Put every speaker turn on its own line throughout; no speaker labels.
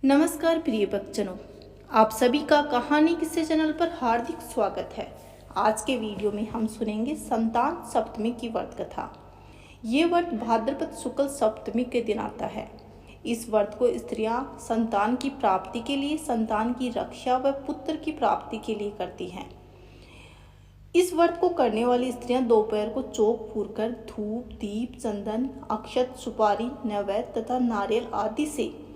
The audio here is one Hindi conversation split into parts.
नमस्कार प्रिय बच्चों, आप सभी का कहानी किस्से चैनल पर हार्दिक स्वागत है। आज के वीडियो में हम सुनेंगे संतान सप्तमी की व्रत कथा। ये व्रत भाद्रपद शुक्ल सप्तमी के दिन आता है। इस व्रत को स्त्रियां संतान की प्राप्ति के लिए, संतान की रक्षा व पुत्र की प्राप्ति के लिए करती हैं। इस व्रत को करने वाली स्त्रियां दोपहर को चौक फूरकर धूप, दीप, चंदन, अक्षत, सुपारी, नैवेद्य तथा नारियल आदि से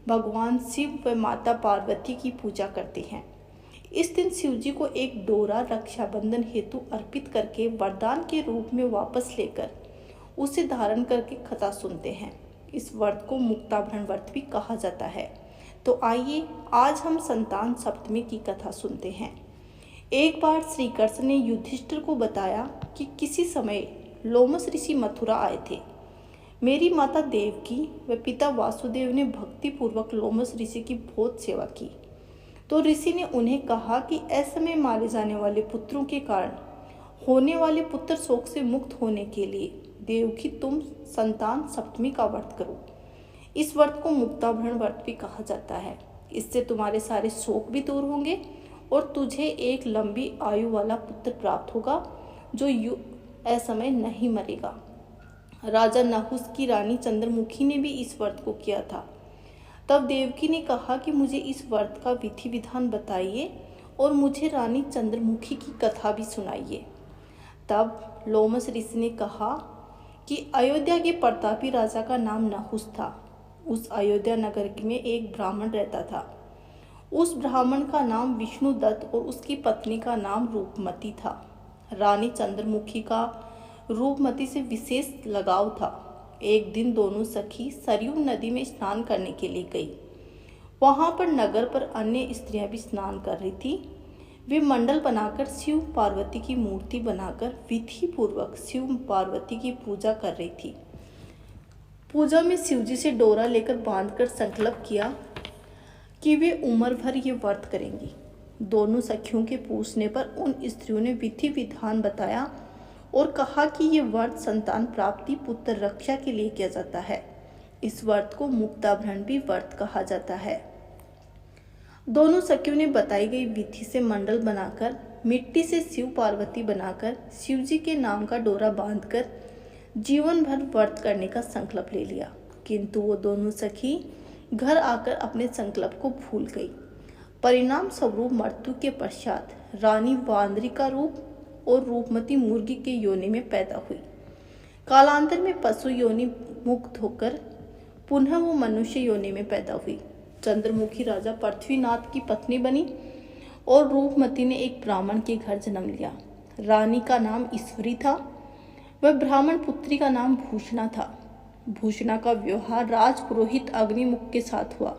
भगवान शिव व माता पार्वती की पूजा करते हैं। इस दिन शिव जी को एक डोरा रक्षाबंधन हेतु अर्पित करके वरदान के रूप में वापस लेकर उसे धारण करके कथा सुनते हैं। इस व्रत को मुक्ताभरण व्रत भी कहा जाता है। तो आइए आज हम संतान सप्तमी की कथा सुनते हैं। एक बार श्री कृष्ण ने युधिष्ठिर को बताया कि किसी समय लोमस ऋषि मथुरा आए थे। मेरी माता देवकी व पिता वासुदेव ने भक्ति पूर्वक लोमस ऋषि की बहुत सेवा की। तो ऋषि ने उन्हें कहा कि असमय मारे जाने वाले पुत्रों के कारण होने वाले पुत्र शोक से मुक्त होने के लिए देवकी तुम संतान सप्तमी का व्रत करो। इस व्रत को मुक्ताभरण व्रत भी कहा जाता है। इससे तुम्हारे सारे शोक भी दूर होंगे और तुझे एक लंबी आयु वाला पुत्र प्राप्त होगा जो असमय नहीं मरेगा। राजा नहुस की रानी चंद्रमुखी ने भी इस व्रत को किया था। तब देवकी ने कहा कि मुझे इस व्रत का विधि विधान बताइए और मुझे रानी चंद्रमुखी की कथा भी सुनाइए। तब लोमस ऋषि ने कहा कि अयोध्या के प्रतापी राजा का नाम नहुस था। उस अयोध्या नगर में एक ब्राह्मण रहता था। उस ब्राह्मण का नाम विष्णुदत्त और उसकी पत्नी का नाम रूपमती था। रानी चंद्रमुखी का रूपमती से विशेष लगाव था। एक दिन दोनों सखी सरयू नदी में स्नान करने के लिए गई। वहां पर नगर पर अन्य स्त्रियां भी स्नान कर रही थी। वे मंडल बनाकर शिव पार्वती की मूर्ति बनाकर विधि पूर्वक शिव पार्वती की पूजा कर रही थी। पूजा में शिवजी से डोरा लेकर बांधकर संकल्प किया कि वे उम्र भर ये व्रत करेंगी। दोनों सखियों के पूछने पर उन स्त्रियों ने विधि विधान बताया और कहा कि ये व्रत संतान प्राप्ति, पुत्र रक्षा के लिए किया जाता है। इस व्रत को मुक्ताभरण भी व्रत कहा जाता है। दोनों सखियों ने बताई गई विधि से मंडल बनाकर मिट्टी से शिव पार्वती बनाकर शिव जी के नाम का डोरा बांधकर जीवन भर व्रत करने का संकल्प ले लिया। किंतु वो दोनों सखी घर आकर अपने संकल्प को भूल गई। परिणाम स्वरूप मृत्यु के पश्चात रानी वांदरी का रूप और रूपमती मुर्गी के योनि में पैदा हुई। कालांतर में पशु योनि मुक्त होकर पुनः वो मनुष्य योनि में पैदा हुई। चंद्रमुखी राजा पृथ्वीनाथ की पत्नी बनी और रूपमती ने एक ब्राह्मण के घर जन्म लिया। रानी का नाम ईश्वरी था। वह ब्राह्मण पुत्री का नाम भूषणा था। भूषणा का विवाह राजपुरोहित अग्निमुख के साथ हुआ।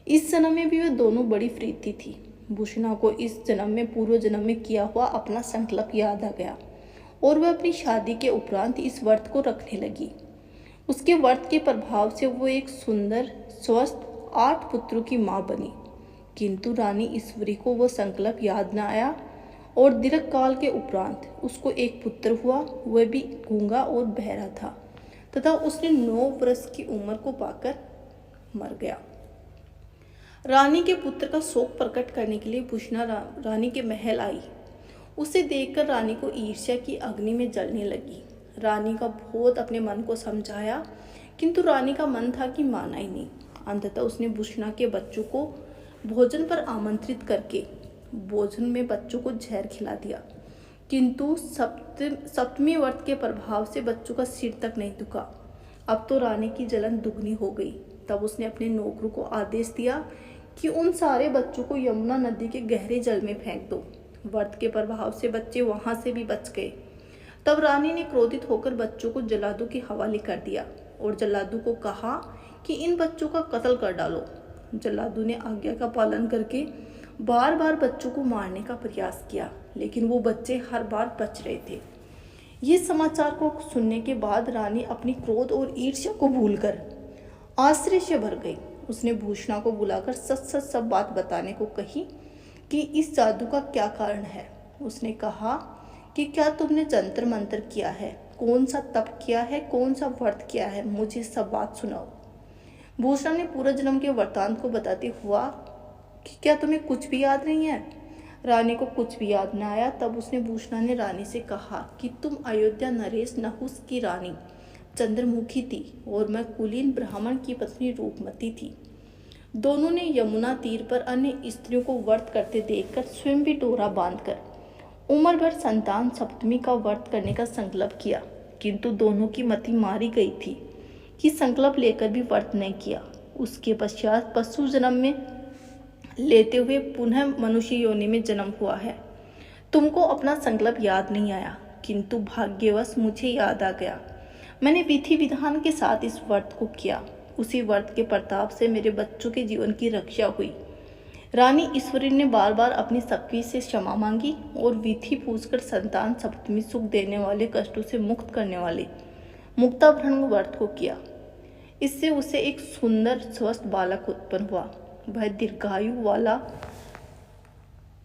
इस जन्म में भी वे दोनों बड़ी प्रीति थी। भूषणा को इस जन्म में पूर्व जन्म में किया हुआ अपना संकल्प याद आ गया और वह अपनी शादी के उपरांत इस व्रत को रखने लगी। उसके व्रत के प्रभाव से वो एक सुंदर, स्वस्थ 8 पुत्रों की मां बनी। किंतु रानी ईश्वरी को वो संकल्प याद न आया और दीर्घ काल के उपरांत उसको एक पुत्र हुआ। वह भी गूंगा और बहरा था तथा उसने 9 वर्ष की उम्र को पाकर मर गया। रानी के पुत्र का शोक प्रकट करने के लिए भूषणा रानी के महल आई। उसे देखकर रानी को ईर्ष्या की अग्नि में जलने लगी। रानी का बहुत अपने मन को समझाया किंतु रानी का मन था कि माना ही नहीं। अंततः उसने भूषणा के बच्चों को भोजन पर आमंत्रित करके भोजन में बच्चों को जहर खिला दिया। किंतु सप्तमी व्रत के प्रभाव से बच्चों का सिर तक नहीं दुखा। अब तो रानी की जलन दुगनी हो गई। तब उसने अपने नौकरों को आदेश दिया कि उन सारे बच्चों को यमुना नदी के गहरे जल में फेंक दो। व्रत के प्रभाव से बच्चे वहां से भी बच गए। तब रानी ने क्रोधित होकर बच्चों को जल्लादों के हवाले कर दिया और जल्लादों को कहा कि इन बच्चों का कत्ल कर डालो। जल्लादों ने आज्ञा का पालन करके बार बार बच्चों को मारने का प्रयास किया, लेकिन वो बच्चे हर बार बच रहे थे। ये समाचार को सुनने के बाद रानी अपनी क्रोध और ईर्ष्या को भूलकर आश्चर्य से भर गई। उसने भूषणा को बुलाकर सच सच सब बात बताने को कही कि इस जादू का क्या कारण है। उसने कहा कि क्या तुमने जंतर मंतर किया है, कौन सा तप किया है, कौन सा व्रत किया है, मुझे सब बात सुनाओ। भूषण ने पूर्व जन्म के वृत्तांत को बताते हुआ कि क्या तुम्हें कुछ भी याद नहीं है। रानी को कुछ भी याद न आया। तब उसने भूषण ने रानी से कहा कि तुम अयोध्या नरेश नहुस की रानी चंद्रमुखी थी और मैं कुलीन ब्राह्मण की पत्नी रूपमती थी। दोनों ने यमुना तीर पर अन्य स्त्रियों को व्रत करते देखकर स्वयं भी डोरा बांधकर उम्र भर संतान सप्तमी का व्रत करने का संकल्प किया, किंतु दोनों की मति मारी गई थी कि संकल्प लेकर भी व्रत नहीं किया। उसके पश्चात पशु जन्म में लेते हुए पुनः मनुष्य योनि में जन्म हुआ है। तुमको अपना संकल्प याद नहीं आया, किंतु भाग्यवश मुझे याद आ गया। मैंने विधि विधान के साथ इस व्रत को किया। उसी व्रत के प्रताप से मेरे बच्चों के जीवन की रक्षा हुई। रानी ईश्वरी ने बार बार अपनी सखी से क्षमा मांगी और विधि पूछकर संतान सप्तमी सुख देने वाले कष्टों से मुक्त करने वाले मुक्ताभरण व्रत को किया। इससे उसे एक सुंदर स्वस्थ बालक उत्पन्न हुआ। वह दीर्घायु वाला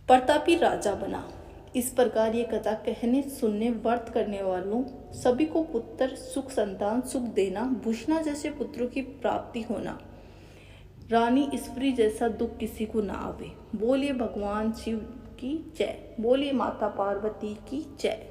प्रतापी राजा बना। इस प्रकार ये कथा कहने सुनने व्रत करने वालों सभी को पुत्र सुख संतान सुख देना, भूषण जैसे पुत्रों की प्राप्ति होना, रानी ईश्वरी जैसा दुख किसी को ना आवे। बोलिए भगवान शिव की जय। बोलिए माता पार्वती की जय।